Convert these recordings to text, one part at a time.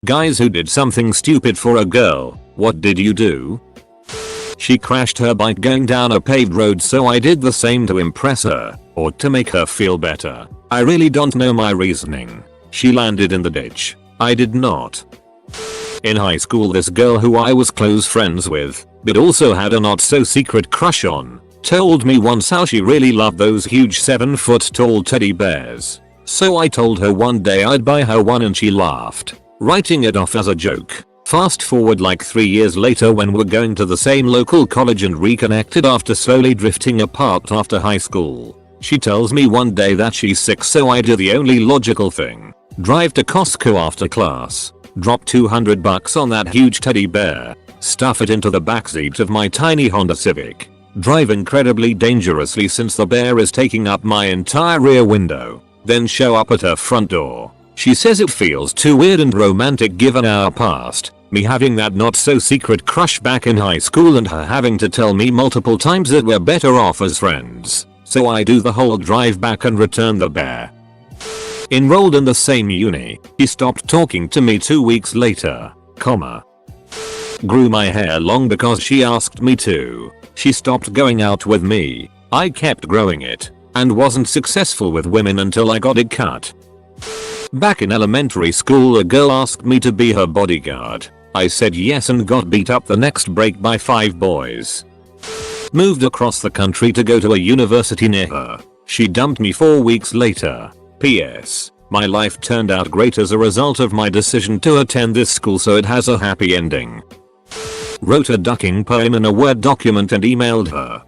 Guys who did something stupid for a girl, what did you do? She crashed her bike going down a paved road, so I did the same to impress her, or to make her feel better. I really don't know my reasoning. She landed in the ditch. I did not. In high school, this girl who I was close friends with, but also had a not so secret crush on, told me once how she really loved those huge 7-foot tall teddy bears. So I told her one day I'd buy her one and she laughed, writing it off as a joke. Fast forward like 3 years later when we're going to the same local college and reconnected after slowly drifting apart after high school. She tells me one day that she's sick, so I do the only logical thing. Drive to Costco after class, drop $200 on that huge teddy bear, stuff it into the backseat of my tiny Honda Civic, drive incredibly dangerously since the bear is taking up my entire rear window, then show up at her front door. She says it feels too weird and romantic given our past, me having that not so secret crush back in high school and her having to tell me multiple times that we're better off as friends. So I do the whole drive back and return the bear. Enrolled in the same uni, he stopped talking to me 2 weeks later, grew my hair long because she asked me to. She stopped going out with me. I kept growing it, and wasn't successful with women until I got it cut. Back in elementary school, a girl asked me to be her bodyguard. I said yes and got beat up the next break by 5 boys. Moved across the country to go to a university near her. She dumped me 4 weeks later. PS. My life turned out great as a result of my decision to attend this school, so it has a happy ending. Wrote a ducking poem in a Word document and emailed her.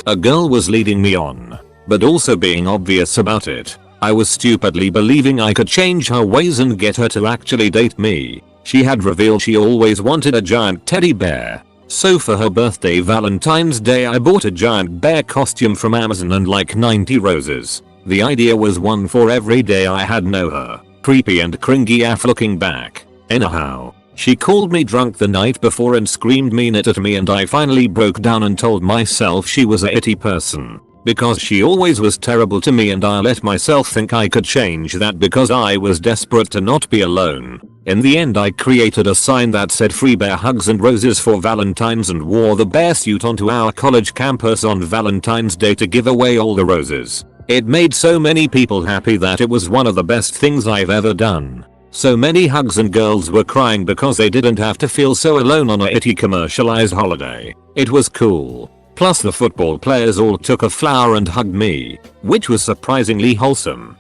A girl was leading me on, but also being obvious about it. I was stupidly believing I could change her ways and get her to actually date me. She had revealed she always wanted a giant teddy bear. So for her birthday Valentine's Day, I bought a giant bear costume from Amazon and like 90 roses. The idea was one for every day I had known her. Creepy and cringy AF looking back. Anyhow, she called me drunk the night before and screamed mean it at me, and I finally broke down and told myself she was a itty person. Because she always was terrible to me, and I let myself think I could change that because I was desperate to not be alone. In the end, I created a sign that said free bear hugs and roses for Valentine's and wore the bear suit onto our college campus on Valentine's Day to give away all the roses. It made so many people happy that it was one of the best things I've ever done. So many hugs and girls were crying because they didn't have to feel so alone on a itty commercialized holiday. It was cool. Plus the football players all took a flower and hugged me, which was surprisingly wholesome.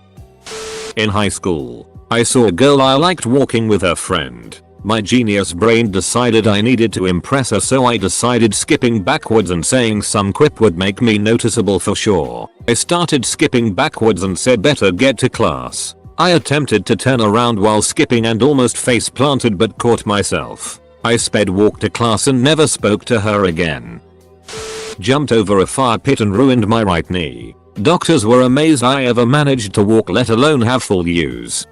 In high school, I saw a girl I liked walking with her friend. My genius brain decided I needed to impress her, so I decided skipping backwards and saying some quip would make me noticeable for sure. I started skipping backwards and said better get to class. I attempted to turn around while skipping and almost face planted but caught myself. I sped walk to class and never spoke to her again. Jumped over a fire pit and ruined my right knee. Doctors were amazed I ever managed to walk, let alone have full use.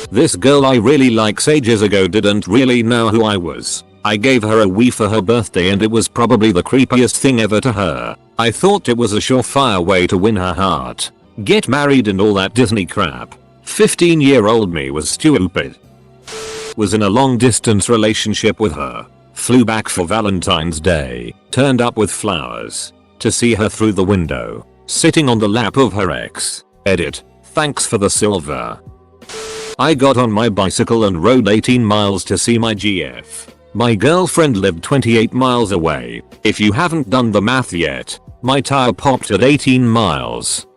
This girl I really liked ages ago didn't really know who I was. I gave her a Wii for her birthday and it was probably the creepiest thing ever to her. I thought it was a surefire way to win her heart. Get married and all that Disney crap. 15-year-old me was stupid. Was in a long distance relationship with her. Flew back for Valentine's Day. Turned up with flowers. To see her through the window. Sitting on the lap of her ex. Edit. Thanks for the silver. I got on my bicycle and rode 18 miles to see my GF. My girlfriend lived 28 miles away. If you haven't done the math yet, my tire popped at 18 miles.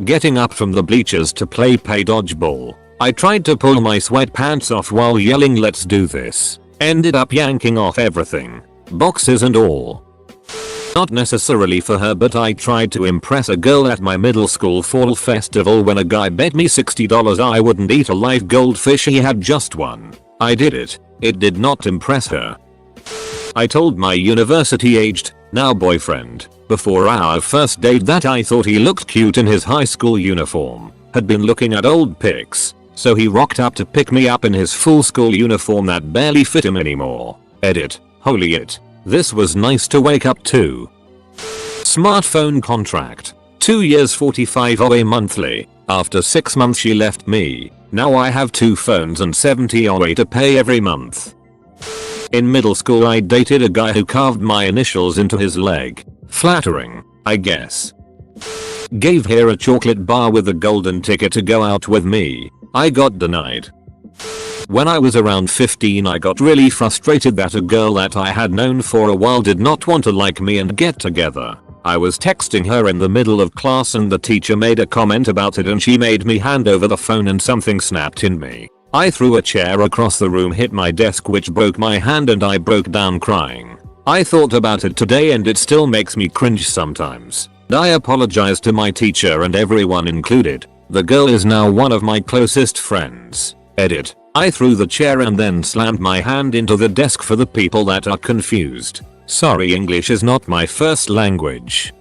Getting up from the bleachers to play dodgeball. I tried to pull my sweatpants off while yelling let's do this. Ended up yanking off everything. Boxes and all. Not necessarily for her, but I tried to impress a girl at my middle school fall festival when a guy bet me $60 I wouldn't eat a live goldfish he had just one. I did it. It did not impress her. I told my university-aged, now boyfriend, before our first date that I thought he looked cute in his high school uniform. Had been looking at old pics, so he rocked up to pick me up in his full school uniform that barely fit him anymore. Edit. Holy it. This was nice to wake up to. Smartphone contract. 2 years 45 OA monthly. After 6 months she left me. Now I have 2 phones and $70 to pay every month. In middle school I dated a guy who carved my initials into his leg. Flattering, I guess. Gave her a chocolate bar with a golden ticket to go out with me. I got denied. When I was around 15 I got really frustrated that a girl that I had known for a while did not want to like me and get together. I was texting her in the middle of class and the teacher made a comment about it and she made me hand over the phone and something snapped in me. I threw a chair across the room, hit my desk, which broke my hand, and I broke down crying. I thought about it today and it still makes me cringe sometimes. I apologized to my teacher and everyone included. The girl is now one of my closest friends. Edit. I threw the chair and then slammed my hand into the desk for the people that are confused. Sorry, English is not my first language.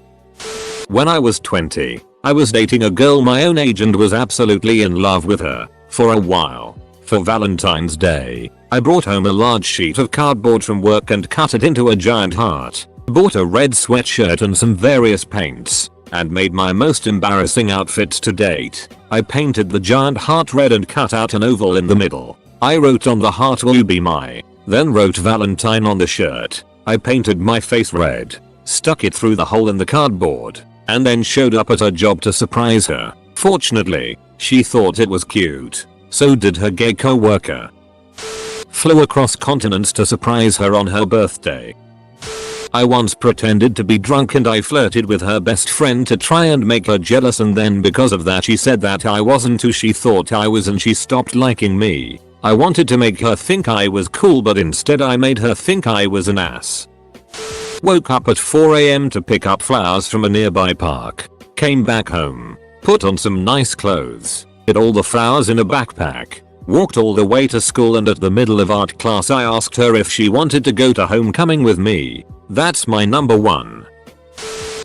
When I was 20, I was dating a girl my own age and was absolutely in love with her for a while. For Valentine's Day, I brought home a large sheet of cardboard from work and cut it into a giant heart. Bought a red sweatshirt and some various paints, and made my most embarrassing outfits to date. I painted the giant heart red and cut out an oval in the middle. I wrote on the heart, "Will you be my?" Then wrote Valentine on the shirt. I painted my face red, stuck it through the hole in the cardboard, and then showed up at her job to surprise her. Fortunately, she thought it was cute. So did her gay co-worker. Flew across continents to surprise her on her birthday. I once pretended to be drunk and I flirted with her best friend to try and make her jealous, and then because of that she said that I wasn't who she thought I was and she stopped liking me. I wanted to make her think I was cool, but instead I made her think I was an ass. Woke up at 4 AM to pick up flowers from a nearby park. Came back home. Put on some nice clothes. Hid all the flowers in a backpack. Walked all the way to school, and at the middle of art class I asked her if she wanted to go to homecoming with me. That's my number one.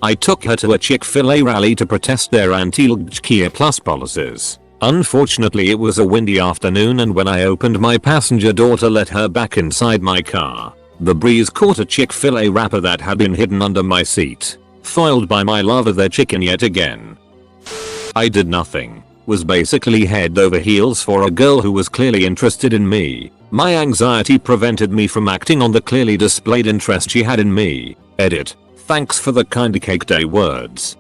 I took her to a Chick-fil-A rally to protest their anti-LGBTQ plus policies. Unfortunately it was a windy afternoon, and when I opened my passenger door to let her back inside my car, the breeze caught a Chick-fil-A wrapper that had been hidden under my seat. Foiled by my love of their chicken yet again. I did nothing. Was basically head over heels for a girl who was clearly interested in me. My anxiety prevented me from acting on the clearly displayed interest she had in me. Edit. Thanks for the kinda cake day words.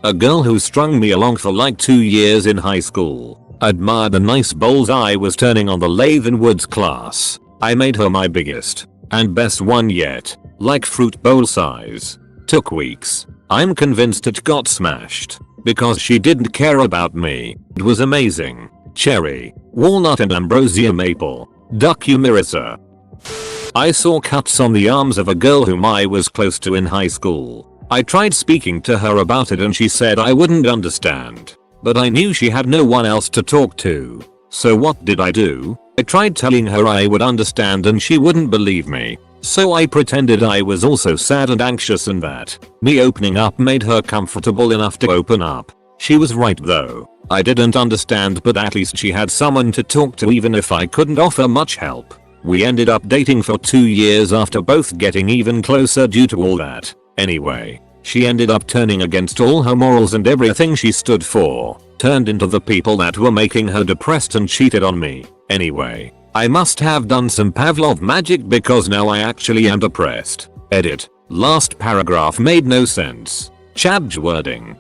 A girl who strung me along for like 2 years in high school. Admired the nice bowls I was turning on the lathe in woods class. I made her my biggest and best one yet. Like fruit bowl size. Took weeks. I'm convinced it got smashed. Because she didn't care about me. It was amazing. Cherry, walnut and ambrosia maple. Duck Marissa. I saw cuts on the arms of a girl whom I was close to in high school. I tried speaking to her about it and she said I wouldn't understand. But I knew she had no one else to talk to. So what did I do? I tried telling her I would understand and she wouldn't believe me. So I pretended I was also sad and anxious, and that me opening up made her comfortable enough to open up. She was right though. I didn't understand, but at least she had someone to talk to even if I couldn't offer much help. We ended up dating for 2 years after both getting even closer due to all that. Anyway, she ended up turning against all her morals and everything she stood for. Turned into the people that were making her depressed and cheated on me. Anyway, I must have done some Pavlov magic because now I actually am depressed. Edit. Last paragraph made no sense. Chad's wording.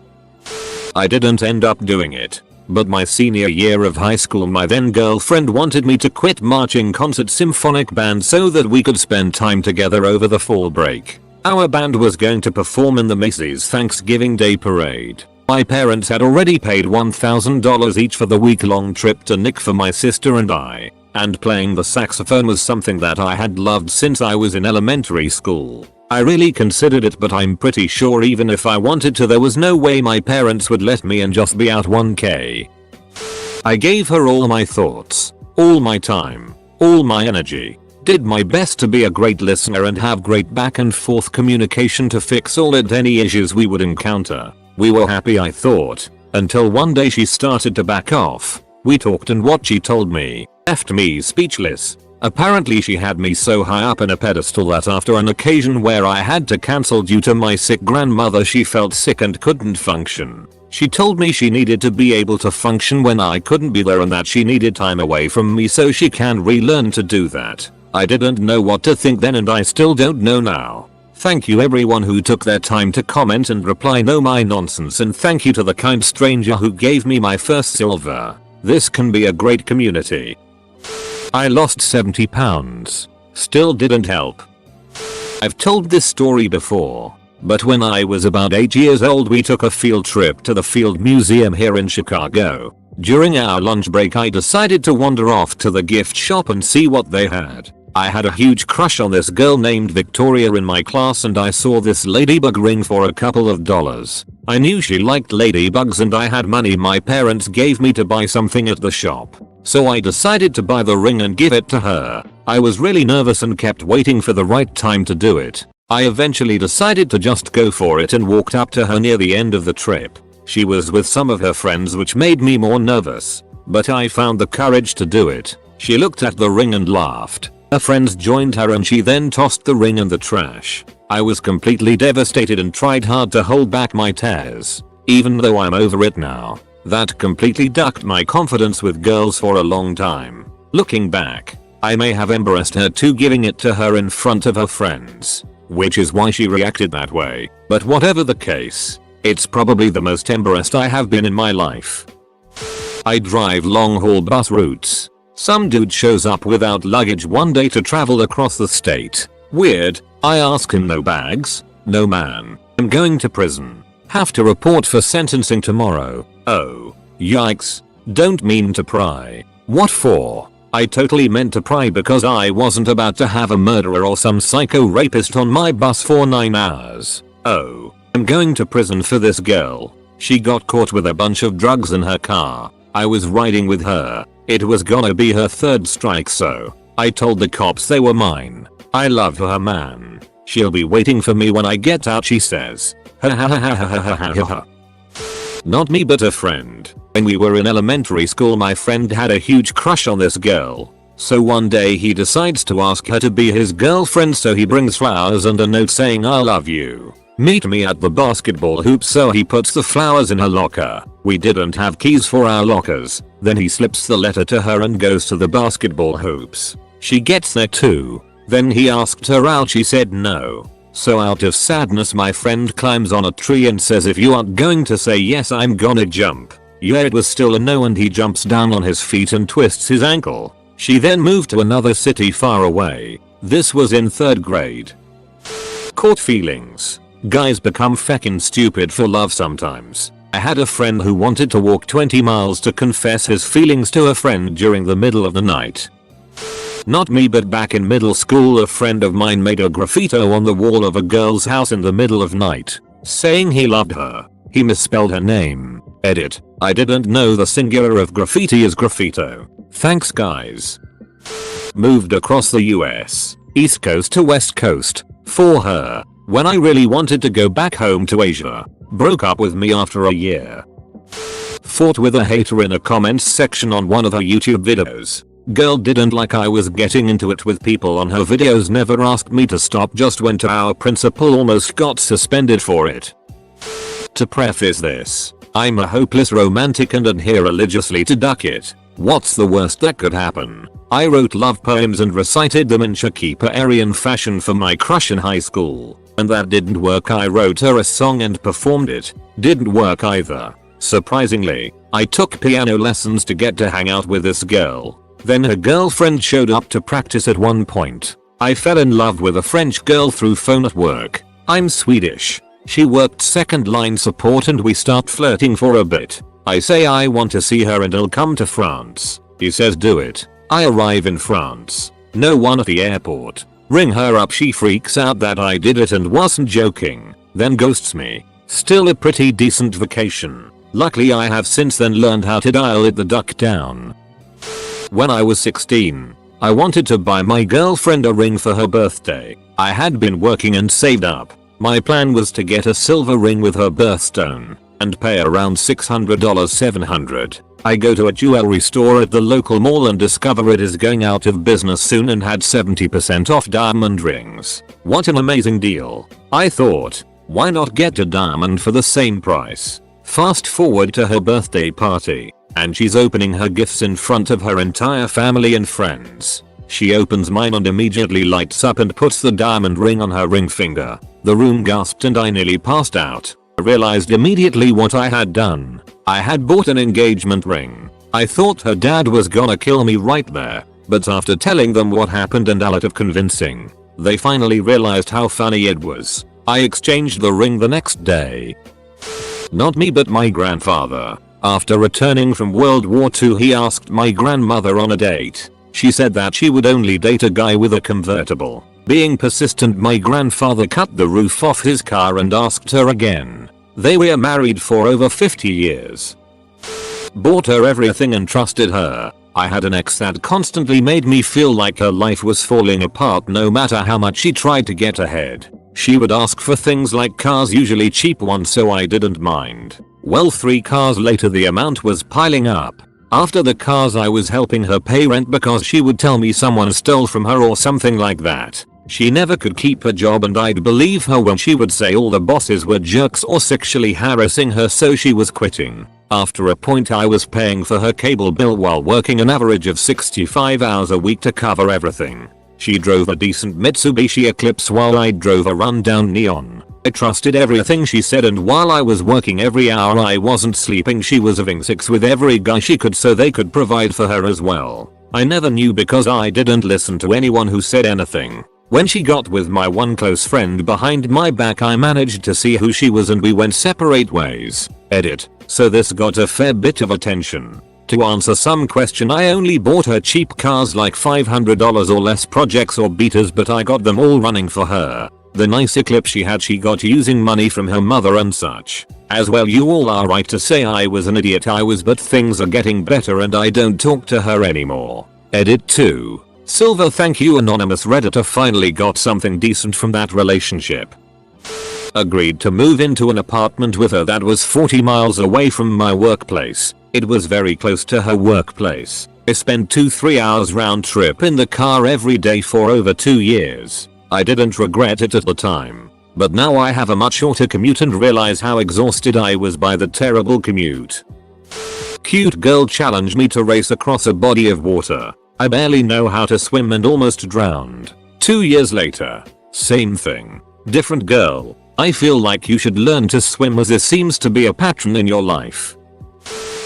I didn't end up doing it. But my senior year of high school my then girlfriend wanted me to quit marching concert symphonic band so that we could spend time together over the fall break. Our band was going to perform in the Macy's Thanksgiving Day Parade. My parents had already paid $1,000 each for the week-long trip to Nick for my sister and I. And playing the saxophone was something that I had loved since I was in elementary school. I really considered it, but I'm pretty sure even if I wanted to there was no way my parents would let me and just be out 1k. I gave her all my thoughts, all my time, all my energy. Did my best to be a great listener and have great back and forth communication to fix all and any issues we would encounter. We were happy, I thought, until one day she started to back off. We talked and what she told me left me speechless. Apparently she had me so high up in a pedestal that after an occasion where I had to cancel due to my sick grandmother she felt sick and couldn't function. She told me she needed to be able to function when I couldn't be there and that she needed time away from me so she can relearn to do that. I didn't know what to think then and I still don't know now. Thank you everyone who took their time to comment and reply no my nonsense, and thank you to the kind stranger who gave me my first silver. This can be a great community. I lost 70 pounds. Still didn't help. I've told this story before, but when I was about 8 years old we took a field trip to the Field Museum here in Chicago. During our lunch break I decided to wander off to the gift shop and see what they had. I had a huge crush on this girl named Victoria in my class and I saw this ladybug ring for a couple of dollars. I knew she liked ladybugs and I had money my parents gave me to buy something at the shop. So I decided to buy the ring and give it to her. I was really nervous and kept waiting for the right time to do it. I eventually decided to just go for it and walked up to her near the end of the trip. She was with some of her friends which made me more nervous, but I found the courage to do it. She looked at the ring and laughed. Her friends joined her and she then tossed the ring in the trash. I was completely devastated and tried hard to hold back my tears. Even though I'm over it now, that completely ducked my confidence with girls for a long time. Looking back, I may have embarrassed her too, giving it to her in front of her friends, which is why she reacted that way. But whatever the case, it's probably the most embarrassed I have been in my life. I drive long haul bus routes. Some dude shows up without luggage one day to travel across the state. Weird. I ask him, no bags? No man. I'm going to prison. Have to report for sentencing tomorrow. Oh. Yikes. Don't mean to pry. What for? I totally meant to pry because I wasn't about to have a murderer or some psycho rapist on my bus for 9 hours. Oh. I'm going to prison for this girl. She got caught with a bunch of drugs in her car. I was riding with her. It was gonna be her third strike, so I told the cops they were mine. I love her, man. She'll be waiting for me when I get out, she says. Ha ha ha ha ha ha ha ha. Not me but a friend. When we were in elementary school my friend had a huge crush on this girl. So one day he decides to ask her to be his girlfriend, so he brings flowers and a note saying I love you. Meet me at the basketball hoop, so he puts the flowers in her locker. We didn't have keys for our lockers. Then he slips the letter to her and goes to the basketball hoops. She gets there too. Then he asked her out, she said no. So out of sadness my friend climbs on a tree and says, if you aren't going to say yes I'm gonna jump. Yeah, it was still a no and he jumps down on his feet and twists his ankle. She then moved to another city far away. This was in 3rd grade. Caught feelings. Guys become feckin' stupid for love sometimes. I had a friend who wanted to walk 20 miles to confess his feelings to a friend during the middle of the night. Not me, but back in middle school a friend of mine made a graffito on the wall of a girl's house in the middle of night, saying he loved her. He misspelled her name. Edit. I didn't know the singular of graffiti is graffito. Thanks guys. Moved across the US, East Coast to West Coast, for her. When I really wanted to go back home to Asia. Broke up with me after a year. Fought with a hater in a comments section on one of her YouTube videos. Girl didn't like I was getting into it with people on her videos, never asked me to stop, just went to our principal, almost got suspended for it. To preface this, I'm a hopeless romantic and adhere religiously to duck it. What's the worst that could happen? I wrote love poems and recited them in Shakespearean fashion for my crush in high school. And that didn't work. I wrote her a song and performed it. Didn't work either. Surprisingly, I took piano lessons to get to hang out with this girl. Then her girlfriend showed up to practice at one point. I fell in love with a French girl through phone at work. I'm Swedish. She worked second line support and we start flirting for a bit. I say I want to see her and I'll come to France. He says do it. I arrive in France. No one at the airport. Ring her up, she freaks out that I did it and wasn't joking. Then ghosts me. Still a pretty decent vacation. Luckily I have since then learned how to dial it the duck down. When I was 16, I wanted to buy my girlfriend a ring for her birthday. I had been working and saved up. My plan was to get a silver ring with her birthstone and pay around $600, $700. I go to a jewelry store at the local mall and discover it is going out of business soon and had 70% off diamond rings. What an amazing deal. I thought, why not get a diamond for the same price? Fast forward to her birthday party, and she's opening her gifts in front of her entire family and friends. She opens mine and immediately lights up and puts the diamond ring on her ring finger. The room gasped and I nearly passed out. I realized immediately what I had done. I had bought an engagement ring. I thought her dad was gonna kill me right there, but after telling them what happened and a lot of convincing, they finally realized how funny it was. I exchanged the ring the next day. Not me but my grandfather. After returning from World War II, he asked my grandmother on a date. She said that she would only date a guy with a convertible. Being persistent, my grandfather cut the roof off his car and asked her again. They were married for over 50 years. Bought her everything and trusted her. I had an ex that constantly made me feel like her life was falling apart no matter how much she tried to get ahead. She would ask for things like cars, usually cheap ones, so I didn't mind. Well, 3 cars later the amount was piling up. After the cars I was helping her pay rent because she would tell me someone stole from her or something like that. She never could keep a job and I'd believe her when she would say all the bosses were jerks or sexually harassing her, so she was quitting. After a point I was paying for her cable bill while working an average of 65 hours a week to cover everything. She drove a decent Mitsubishi Eclipse while I drove a rundown Neon. I trusted everything she said, and while I was working every hour I wasn't sleeping. She was having sex with every guy she could so they could provide for her as well. I never knew because I didn't listen to anyone who said anything. When she got with my one close friend behind my back, I managed to see who she was and we went separate ways. Edit. So this got a fair bit of attention. To answer some question, I only bought her cheap cars like $500 or less, projects or beaters, but I got them all running for her. The nice Eclipse she got using money from her mother and such. As well, you all are right to say I was an idiot. I was, but things are getting better and I don't talk to her anymore. Edit 2. Silver. Thank you, anonymous Redditor. Finally got something decent from that relationship. Agreed to move into an apartment with her that was 40 miles away from my workplace. It was very close to her workplace. I spent 2-3 hours round trip in the car every day for over 2 years. I didn't regret it at the time, but now I have a much shorter commute and realize how exhausted I was by the terrible commute. Cute girl challenged me to race across a body of water. I barely know how to swim and almost drowned. 2 years later, same thing. Different girl. I feel like you should learn to swim, as this seems to be a pattern in your life.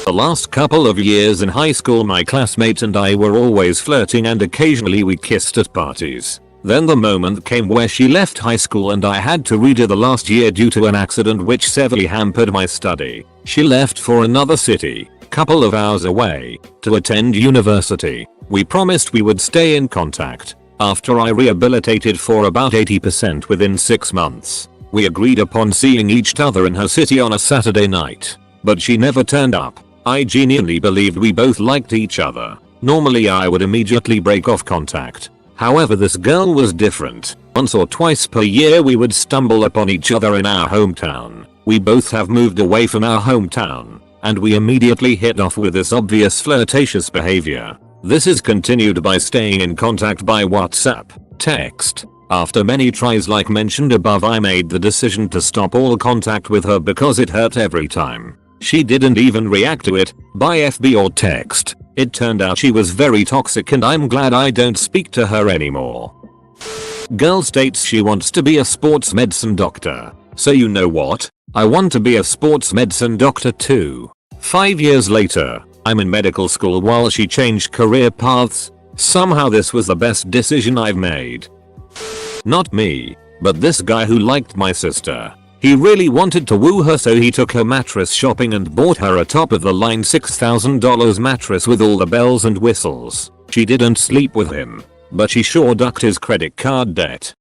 The last couple of years in high school, my classmates and I were always flirting and occasionally we kissed at parties. Then the moment came where she left high school and I had to redo the last year due to an accident which severely hampered my study. She left for another city, couple of hours away, to attend university. We promised we would stay in contact. After I rehabilitated for about 80% within 6 months, we agreed upon seeing each other in her city on a Saturday night. But she never turned up. I genuinely believed we both liked each other. Normally I would immediately break off contact. However, this girl was different. Once or twice per year we would stumble upon each other in our hometown. We both have moved away from our hometown, and we immediately hit off with this obvious flirtatious behavior. This is continued by staying in contact by WhatsApp, text. After many tries like mentioned above, I made the decision to stop all contact with her because it hurt every time. She didn't even react to it, by FB or text. It turned out she was very toxic and I'm glad I don't speak to her anymore. Girl states she wants to be a sports medicine doctor. So you know what? I want to be a sports medicine doctor too. 5 years later, I'm in medical school while she changed career paths. Somehow this was the best decision I've made. Not me, but this guy who liked my sister. He really wanted to woo her, so he took her mattress shopping and bought her a top of the line $6,000 mattress with all the bells and whistles. She didn't sleep with him, but she sure ducked his credit card debt.